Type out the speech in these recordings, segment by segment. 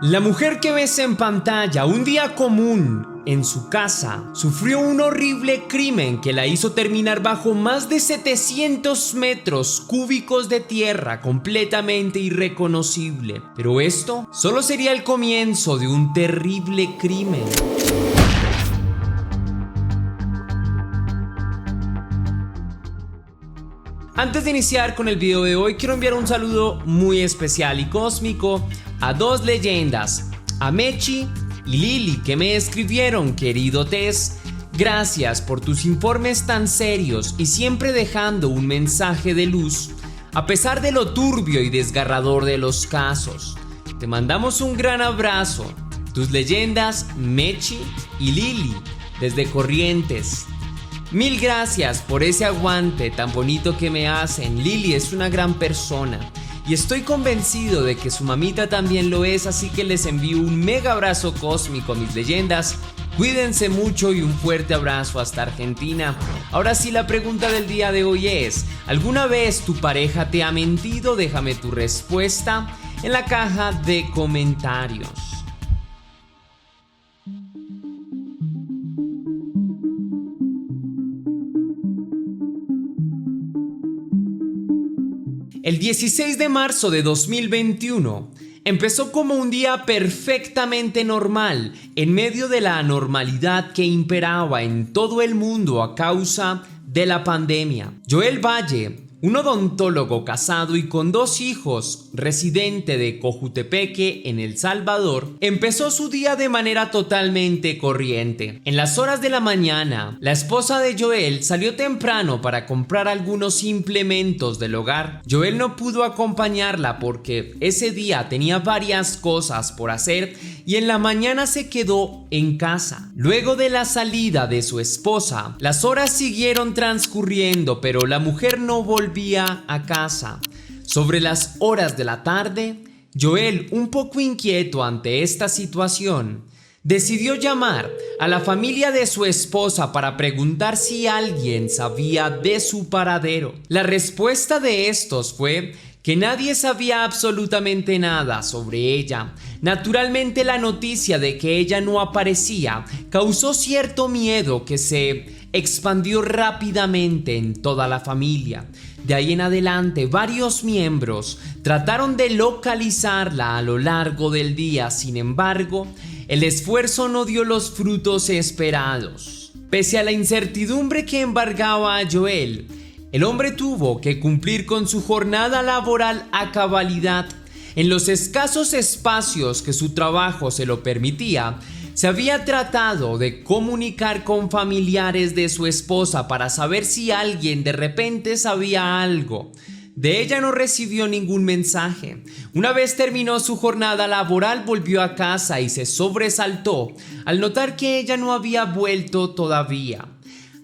La mujer que ves en pantalla, un día común en su casa, sufrió un horrible crimen que la hizo terminar bajo más de 700 metros cúbicos de tierra completamente irreconocible. Pero esto solo sería el comienzo de un terrible crimen. Antes de iniciar con el video de hoy, quiero enviar un saludo muy especial y cósmico a dos leyendas, a Mechi y Lili, que me escribieron: querido Tess, gracias por tus informes tan serios y siempre dejando un mensaje de luz, a pesar de lo turbio y desgarrador de los casos. Te mandamos un gran abrazo, tus leyendas Mechi y Lili, desde Corrientes. Mil gracias por ese aguante tan bonito que me hacen. Lili es una gran persona y estoy convencido de que su mamita también lo es, así que les envío un mega abrazo cósmico a mis leyendas. Cuídense mucho y un fuerte abrazo hasta Argentina. Ahora sí, la pregunta del día de hoy es: ¿alguna vez tu pareja te ha mentido? Déjame tu respuesta en la caja de comentarios. El 16 de marzo de 2021 empezó como un día perfectamente normal en medio de la anormalidad que imperaba en todo el mundo a causa de la pandemia. Joel Valle, un odontólogo casado y con 2 hijos, residente de Cojutepeque en El Salvador, empezó su día de manera totalmente corriente. En las horas de la mañana, la esposa de Joel salió temprano para comprar algunos implementos del hogar. Joel no pudo acompañarla porque ese día tenía varias cosas por hacer y en la mañana se quedó en casa. Luego de la salida de su esposa, las horas siguieron transcurriendo, pero la mujer no volvía a casa. Sobre las horas de la tarde, Joel, un poco inquieto ante esta situación, decidió llamar a la familia de su esposa para preguntar si alguien sabía de su paradero. La respuesta de estos fue que nadie sabía absolutamente nada sobre ella. Naturalmente, la noticia de que ella no aparecía causó cierto miedo que se expandió rápidamente en toda la familia. De ahí en adelante, varios miembros trataron de localizarla a lo largo del día. Sin embargo, el esfuerzo no dio los frutos esperados. Pese a la incertidumbre que embargaba a Joel, el hombre tuvo que cumplir con su jornada laboral a cabalidad. En los escasos espacios que su trabajo se lo permitía, se había tratado de comunicar con familiares de su esposa para saber si alguien de repente sabía algo. De ella no recibió ningún mensaje. Una vez terminó su jornada laboral, volvió a casa y se sobresaltó al notar que ella no había vuelto todavía.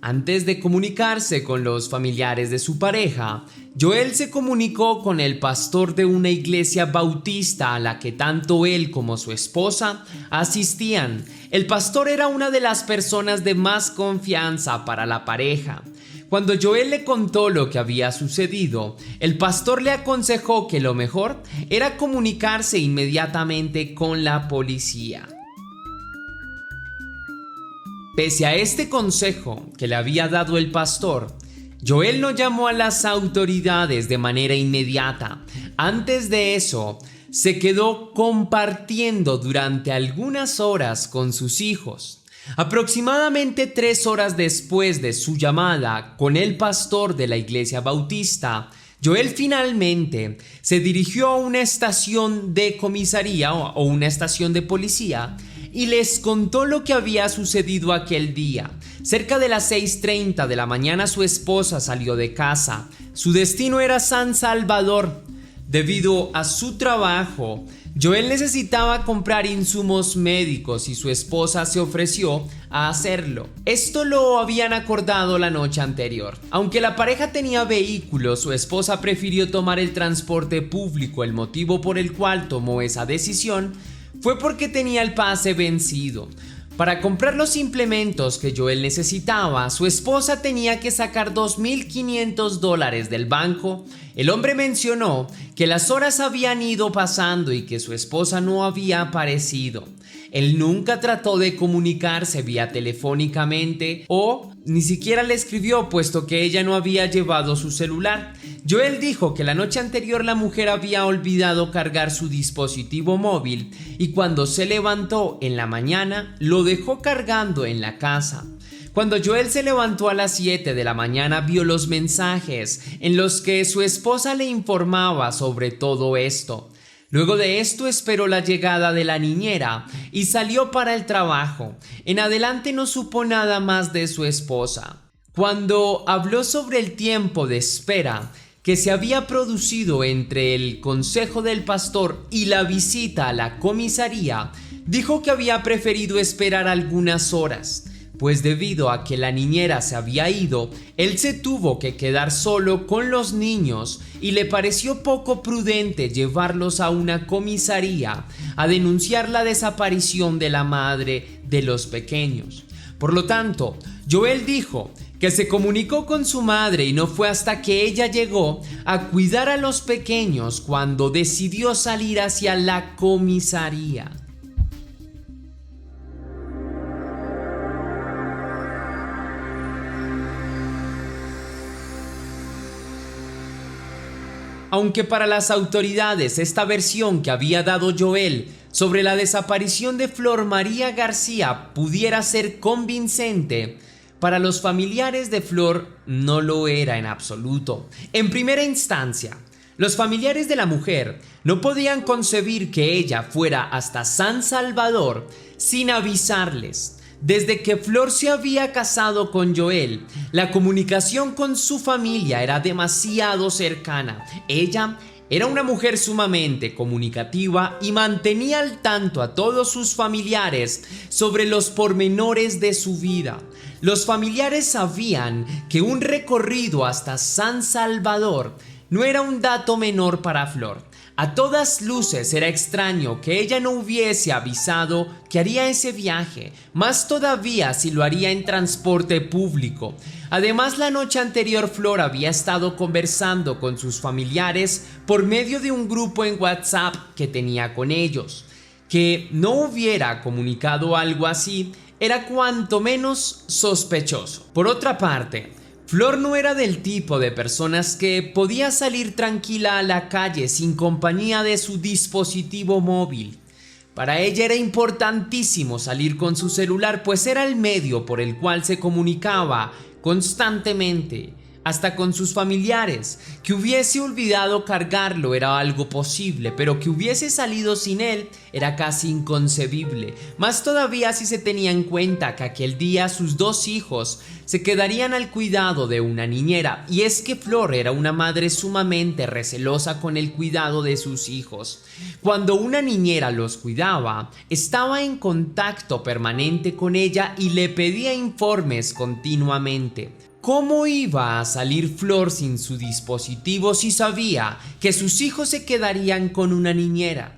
Antes de comunicarse con los familiares de su pareja, Joel se comunicó con el pastor de una iglesia bautista a la que tanto él como su esposa asistían. El pastor era una de las personas de más confianza para la pareja. Cuando Joel le contó lo que había sucedido, el pastor le aconsejó que lo mejor era comunicarse inmediatamente con la policía. Pese a este consejo que le había dado el pastor, Joel no llamó a las autoridades de manera inmediata. Antes de eso, se quedó compartiendo durante algunas horas con sus hijos. Aproximadamente 3 horas después de su llamada con el pastor de la iglesia bautista, Joel finalmente se dirigió a una estación de comisaría o una estación de policía y les contó lo que había sucedido aquel día. Cerca de las 6:30 de la mañana su esposa salió de casa. Su destino era San Salvador. Debido a su trabajo, Joel necesitaba comprar insumos médicos y su esposa se ofreció a hacerlo. Esto lo habían acordado la noche anterior. Aunque la pareja tenía vehículo, su esposa prefirió tomar el transporte público. El motivo por el cual tomó esa decisión fue porque tenía el pase vencido. Para comprar los implementos que Joel necesitaba, su esposa tenía que sacar $2,500 del banco. El hombre mencionó que que las horas habían ido pasando y que su esposa no había aparecido. Él nunca trató de comunicarse vía telefónicamente o ni siquiera le escribió, puesto que ella no había llevado su celular. Joel dijo que la noche anterior la mujer había olvidado cargar su dispositivo móvil y cuando se levantó en la mañana lo dejó cargando en la casa. Cuando Joel se levantó a las 7 de la mañana vio los mensajes en los que su esposa le informaba sobre todo esto. Luego de esto esperó la llegada de la niñera y salió para el trabajo. En adelante no supo nada más de su esposa. Cuando habló sobre el tiempo de espera que se había producido entre el consejo del pastor y la visita a la comisaría, dijo que había preferido esperar algunas horas, pues debido a que la niñera se había ido, él se tuvo que quedar solo con los niños y le pareció poco prudente llevarlos a una comisaría a denunciar la desaparición de la madre de los pequeños. Por lo tanto, Joel dijo que se comunicó con su madre y no fue hasta que ella llegó a cuidar a los pequeños cuando decidió salir hacia la comisaría. Aunque para las autoridades esta versión que había dado Joel sobre la desaparición de Flor María García pudiera ser convincente, para los familiares de Flor no lo era en absoluto. En primera instancia, los familiares de la mujer no podían concebir que ella fuera hasta San Salvador sin avisarles. Desde que Flor se había casado con Joel, la comunicación con su familia era demasiado cercana. Ella era una mujer sumamente comunicativa y mantenía al tanto a todos sus familiares sobre los pormenores de su vida. Los familiares sabían que un recorrido hasta San Salvador no era un dato menor para Flor. A todas luces era extraño que ella no hubiese avisado que haría ese viaje, más todavía si lo haría en transporte público. Además, la noche anterior Flor había estado conversando con sus familiares por medio de un grupo en WhatsApp que tenía con ellos. Que no hubiera comunicado algo así era cuanto menos sospechoso. Por otra parte, Flor no era del tipo de personas que podía salir tranquila a la calle sin compañía de su dispositivo móvil. Para ella era importantísimo salir con su celular, pues era el medio por el cual se comunicaba constantemente, hasta con sus familiares. Que hubiese olvidado cargarlo era algo posible, pero que hubiese salido sin él era casi inconcebible. Más todavía si se tenía en cuenta que aquel día sus dos hijos se quedarían al cuidado de una niñera, y es que Flor era una madre sumamente recelosa con el cuidado de sus hijos. Cuando una niñera los cuidaba, estaba en contacto permanente con ella y le pedía informes continuamente. ¿Cómo iba a salir Flor sin su dispositivo si sabía que sus hijos se quedarían con una niñera?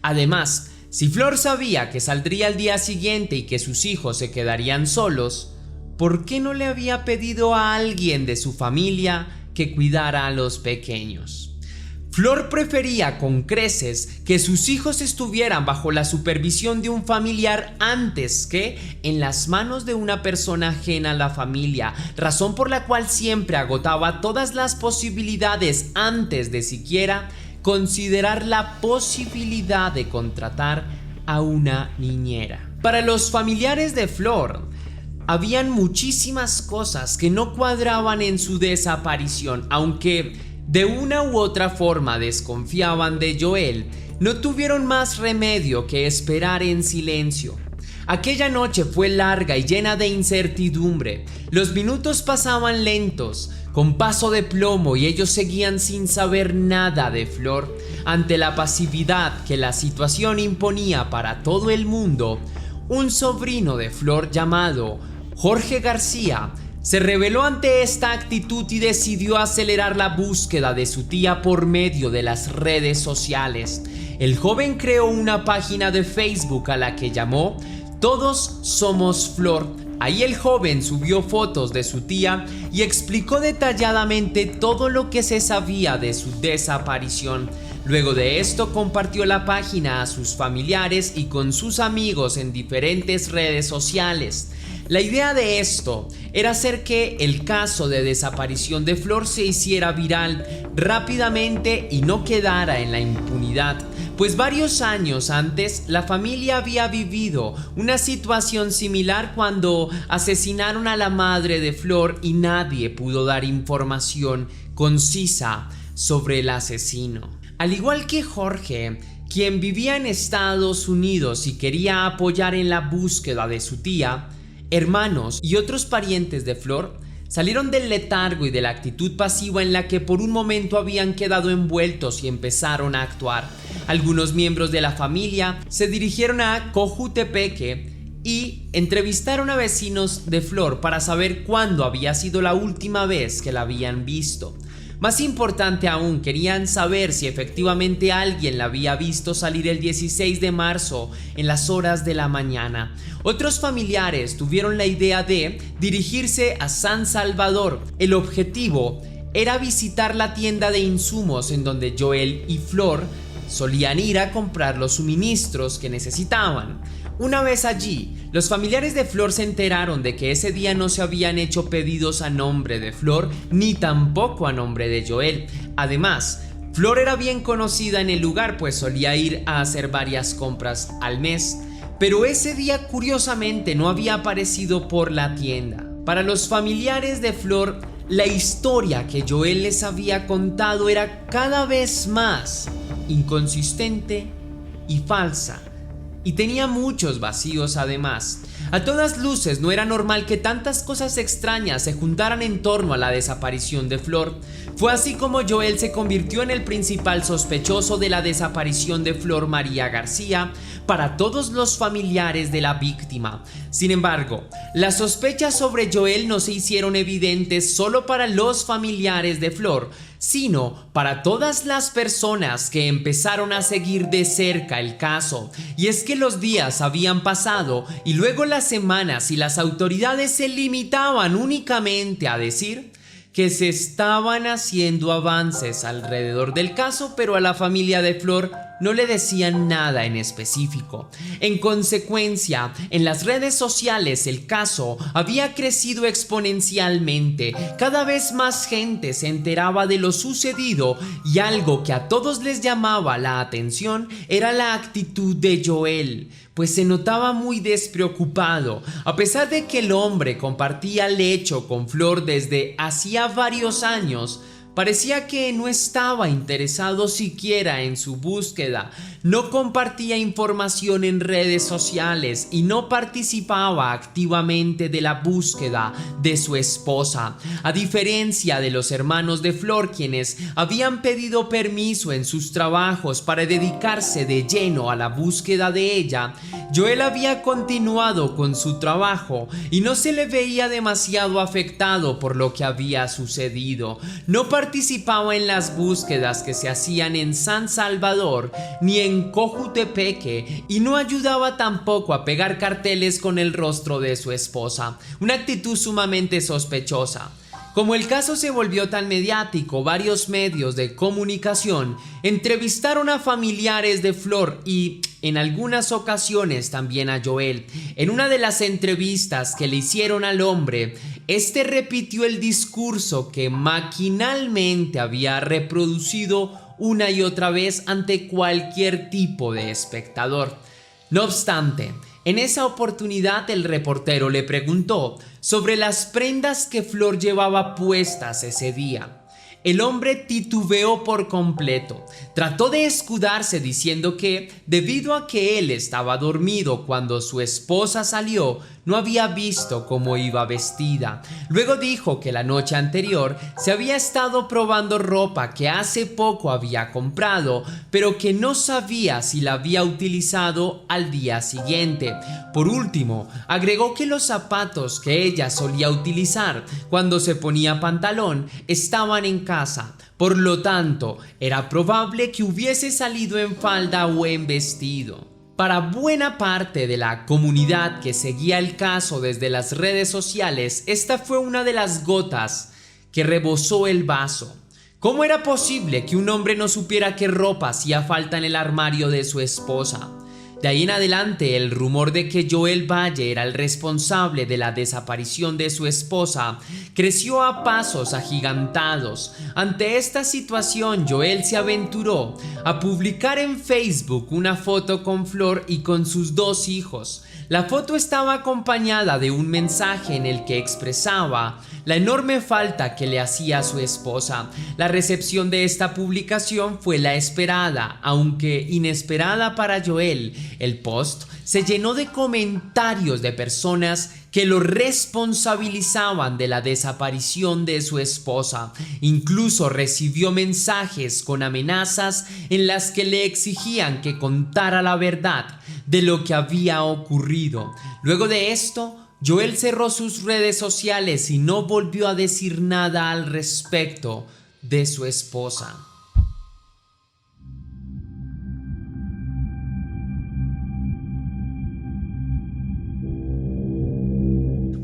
Además, si Flor sabía que saldría al día siguiente y que sus hijos se quedarían solos, ¿por qué no le había pedido a alguien de su familia que cuidara a los pequeños? Flor prefería con creces que sus hijos estuvieran bajo la supervisión de un familiar antes que en las manos de una persona ajena a la familia, razón por la cual siempre agotaba todas las posibilidades antes de siquiera considerar la posibilidad de contratar a una niñera. Para los familiares de Flor, habían muchísimas cosas que no cuadraban en su desaparición. Aunque de una u otra forma desconfiaban de Joel, no tuvieron más remedio que esperar en silencio. Aquella noche fue larga y llena de incertidumbre. Los minutos pasaban lentos, con paso de plomo, y ellos seguían sin saber nada de Flor. Ante la pasividad que la situación imponía para todo el mundo, un sobrino de Flor llamado Jorge García se rebeló ante esta actitud y decidió acelerar la búsqueda de su tía por medio de las redes sociales. El joven creó una página de Facebook a la que llamó Todos Somos Flor. Ahí el joven subió fotos de su tía y explicó detalladamente todo lo que se sabía de su desaparición. Luego de esto compartió la página a sus familiares y con sus amigos en diferentes redes sociales. La idea de esto era hacer que el caso de desaparición de Flor se hiciera viral rápidamente y no quedara en la impunidad, pues varios años antes la familia había vivido una situación similar cuando asesinaron a la madre de Flor y nadie pudo dar información concisa sobre el asesino. Al igual que Jorge, quien vivía en Estados Unidos y quería apoyar en la búsqueda de su tía, hermanos y otros parientes de Flor salieron del letargo y de la actitud pasiva en la que por un momento habían quedado envueltos y empezaron a actuar. Algunos miembros de la familia se dirigieron a Cojutepeque y entrevistaron a vecinos de Flor para saber cuándo había sido la última vez que la habían visto. Más importante aún, querían saber si efectivamente alguien la había visto salir el 16 de marzo en las horas de la mañana. Otros familiares tuvieron la idea de dirigirse a San Salvador. El objetivo era visitar la tienda de insumos en donde Joel y Flor solían ir a comprar los suministros que necesitaban. Una vez allí, los familiares de Flor se enteraron de que ese día no se habían hecho pedidos a nombre de Flor ni tampoco a nombre de Joel. Además, Flor era bien conocida en el lugar, pues solía ir a hacer varias compras al mes, pero ese día curiosamente no había aparecido por la tienda. Para los familiares de Flor, la historia que Joel les había contado era cada vez más inconsistente y falsa. Y tenía muchos vacíos además. A todas luces no era normal que tantas cosas extrañas se juntaran en torno a la desaparición de Flor. Fue así como Joel se convirtió en el principal sospechoso de la desaparición de Flor María García para todos los familiares de la víctima. Sin embargo, las sospechas sobre Joel no se hicieron evidentes solo para los familiares de Flor, sino para todas las personas que empezaron a seguir de cerca el caso. Y es que los días habían pasado y luego las semanas y las autoridades se limitaban únicamente a decir que se estaban haciendo avances alrededor del caso, pero a la familia de Flor no le decían nada en específico. En consecuencia, en las redes sociales el caso había crecido exponencialmente. Cada vez más gente se enteraba de lo sucedido y algo que a todos les llamaba la atención era la actitud de Joel, pues se notaba muy despreocupado. A pesar de que el hombre compartía lecho con Flor desde hacía varios años, parecía que no estaba interesado siquiera en su búsqueda, no compartía información en redes sociales y no participaba activamente de la búsqueda de su esposa. A diferencia de los hermanos de Flor, quienes habían pedido permiso en sus trabajos para dedicarse de lleno a la búsqueda de ella, Joel había continuado con su trabajo y no se le veía demasiado afectado por lo que había sucedido. No participaba en las búsquedas que se hacían en San Salvador ni en Cojutepeque y no ayudaba tampoco a pegar carteles con el rostro de su esposa, una actitud sumamente sospechosa. Como el caso se volvió tan mediático, varios medios de comunicación entrevistaron a familiares de Flor y en algunas ocasiones también a Joel. En una de las entrevistas que le hicieron al hombre, este repitió el discurso que maquinalmente había reproducido una y otra vez ante cualquier tipo de espectador. No obstante, en esa oportunidad el reportero le preguntó sobre las prendas que Flor llevaba puestas ese día. El hombre titubeó por completo. Trató de escudarse diciendo que, debido a que él estaba dormido cuando su esposa salió, no había visto cómo iba vestida. Luego dijo que la noche anterior se había estado probando ropa que hace poco había comprado, pero que no sabía si la había utilizado al día siguiente. Por último, agregó que los zapatos que ella solía utilizar cuando se ponía pantalón estaban en casa. Por lo tanto, era probable que hubiese salido en falda o en vestido. Para buena parte de la comunidad que seguía el caso desde las redes sociales, esta fue una de las gotas que rebosó el vaso. ¿Cómo era posible que un hombre no supiera qué ropa hacía falta en el armario de su esposa? De ahí en adelante, el rumor de que Joel Valle era el responsable de la desaparición de su esposa creció a pasos agigantados. Ante esta situación, Joel se aventuró a publicar en Facebook una foto con Flor y con sus 2 hijos. La foto estaba acompañada de un mensaje en el que expresaba la enorme falta que le hacía a su esposa. La recepción de esta publicación fue la esperada, aunque inesperada para Joel. El post se llenó de comentarios de personas que lo responsabilizaban de la desaparición de su esposa. Incluso recibió mensajes con amenazas en las que le exigían que contara la verdad de lo que había ocurrido. Luego de esto, Joel cerró sus redes sociales y no volvió a decir nada al respecto de su esposa.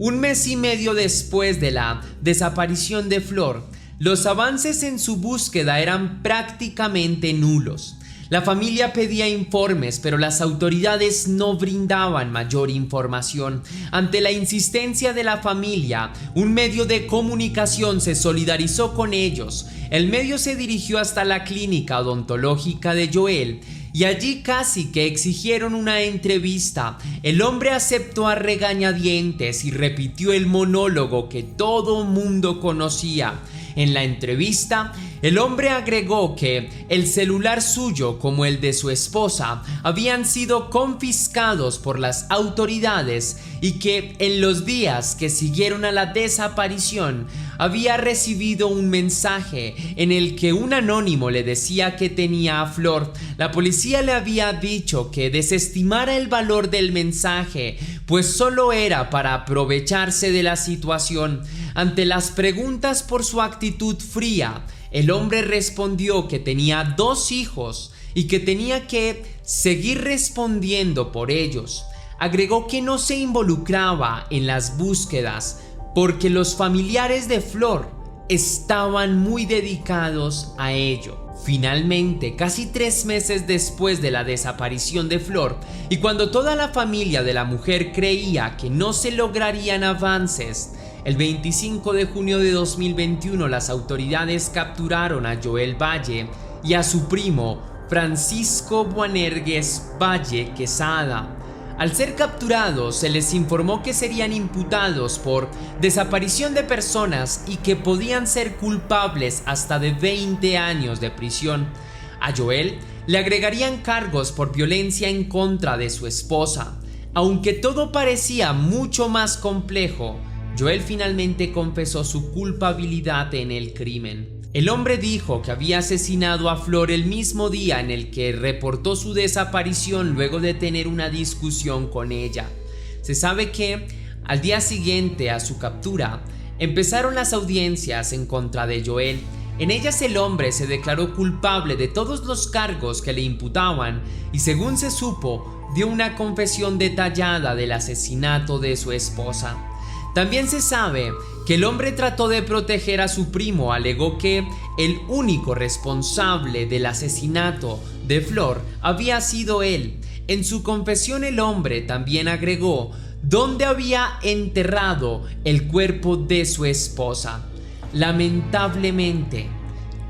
Un mes y medio después de la desaparición de Flor, los avances en su búsqueda eran prácticamente nulos. La familia pedía informes, pero las autoridades no brindaban mayor información. Ante la insistencia de la familia, un medio de comunicación se solidarizó con ellos. El medio se dirigió hasta la clínica odontológica de Joel y allí casi que exigieron una entrevista. El hombre aceptó a regañadientes y repitió el monólogo que todo mundo conocía. En la entrevista, el hombre agregó que el celular suyo como el de su esposa habían sido confiscados por las autoridades y que en los días que siguieron a la desaparición había recibido un mensaje en el que un anónimo le decía que tenía a Flor. La policía le había dicho que desestimara el valor del mensaje, pues solo era para aprovecharse de la situación. Ante las preguntas por su actitud fría, el hombre respondió que tenía 2 hijos y que tenía que seguir respondiendo por ellos. Agregó que no se involucraba en las búsquedas porque los familiares de Flor estaban muy dedicados a ello. Finalmente, casi 3 meses después de la desaparición de Flor, y cuando toda la familia de la mujer creía que no se lograrían avances, el 25 de junio de 2021 las autoridades capturaron a Joel Valle y a su primo Francisco Boanerges Valle Quesada. Al ser capturados, se les informó que serían imputados por desaparición de personas y que podían ser culpables hasta de 20 años de prisión. A Joel le agregarían cargos por violencia en contra de su esposa. Aunque todo parecía mucho más complejo, Joel finalmente confesó su culpabilidad en el crimen. El hombre dijo que había asesinado a Flor el mismo día en el que reportó su desaparición luego de tener una discusión con ella. Se sabe que al día siguiente a su captura empezaron las audiencias en contra de Joel. En ellas el hombre se declaró culpable de todos los cargos que le imputaban y, según se supo, dio una confesión detallada del asesinato de su esposa. También se sabe que el hombre trató de proteger a su primo. Alegó que el único responsable del asesinato de Flor había sido él. En su confesión el hombre también agregó dónde había enterrado el cuerpo de su esposa. Lamentablemente,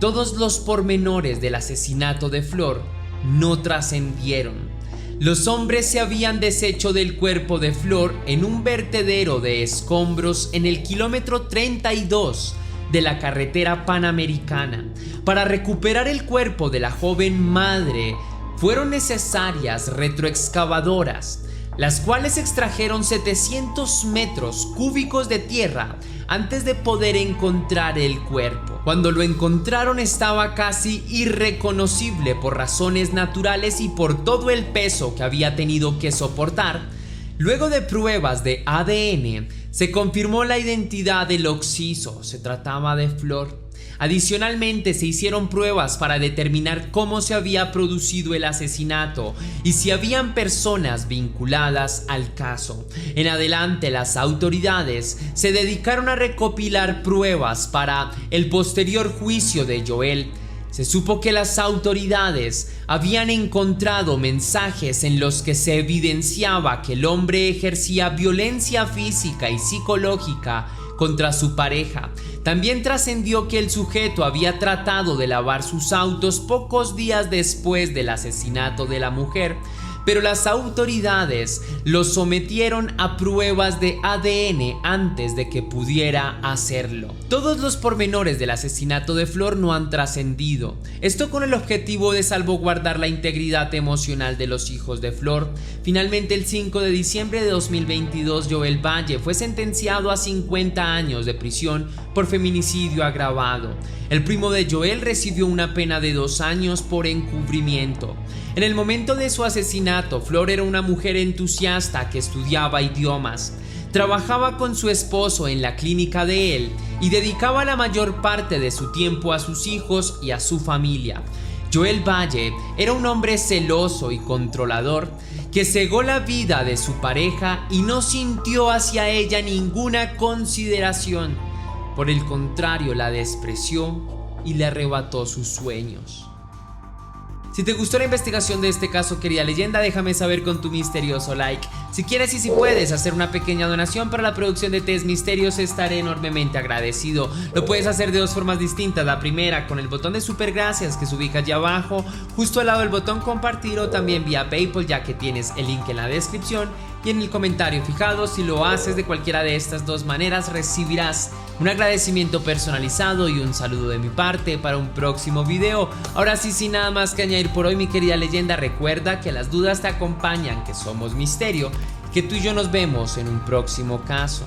todos los pormenores del asesinato de Flor no trascendieron. Los hombres se habían deshecho del cuerpo de Flor en un vertedero de escombros en el kilómetro 32 de la carretera panamericana. Para recuperar el cuerpo de la joven madre fueron necesarias retroexcavadoras, las cuales extrajeron 700 metros cúbicos de tierra antes de poder encontrar el cuerpo. Cuando lo encontraron estaba casi irreconocible por razones naturales y por todo el peso que había tenido que soportar. Luego de pruebas de ADN, se confirmó la identidad del occiso. Se trataba de Flor. Adicionalmente, se hicieron pruebas para determinar cómo se había producido el asesinato y si habían personas vinculadas al caso. En adelante, las autoridades se dedicaron a recopilar pruebas para el posterior juicio de Joel. Se supo que las autoridades habían encontrado mensajes en los que se evidenciaba que el hombre ejercía violencia física y psicológica contra su pareja. También trascendió que el sujeto había tratado de lavar sus autos pocos días después del asesinato de la mujer, pero las autoridades lo sometieron a pruebas de ADN antes de que pudiera hacerlo. Todos los pormenores del asesinato de Flor no han trascendido, esto con el objetivo de salvaguardar la integridad emocional de los hijos de Flor. Finalmente, el 5 de diciembre de 2022, Joel Valle fue sentenciado a 50 años de prisión por feminicidio agravado. El primo de Joel recibió una pena de 2 años por encubrimiento. En el momento de su asesinato, Flor era una mujer entusiasta que estudiaba idiomas. Trabajaba con su esposo en la clínica de él y dedicaba la mayor parte de su tiempo a sus hijos y a su familia. Joel Valle era un hombre celoso y controlador que cegó la vida de su pareja y no sintió hacia ella ninguna consideración. Por el contrario, la despreció y le arrebató sus sueños. Si te gustó la investigación de este caso, querida leyenda, déjame saber con tu misterioso like. Si quieres y si puedes hacer una pequeña donación para la producción de Test Misterios, estaré enormemente agradecido. Lo puedes hacer de 2 formas distintas. La primera, con el botón de super gracias que se ubica allá abajo, justo al lado del botón compartir, o también vía PayPal, ya que tienes el link en la descripción y en el comentario fijado. Si lo haces de cualquiera de estas 2 maneras, recibirás un agradecimiento personalizado y un saludo de mi parte para un próximo video. Ahora sí, sin nada más que añadir por hoy, mi querida leyenda, recuerda que las dudas te acompañan, que somos misterio, que tú y yo nos vemos en un próximo caso.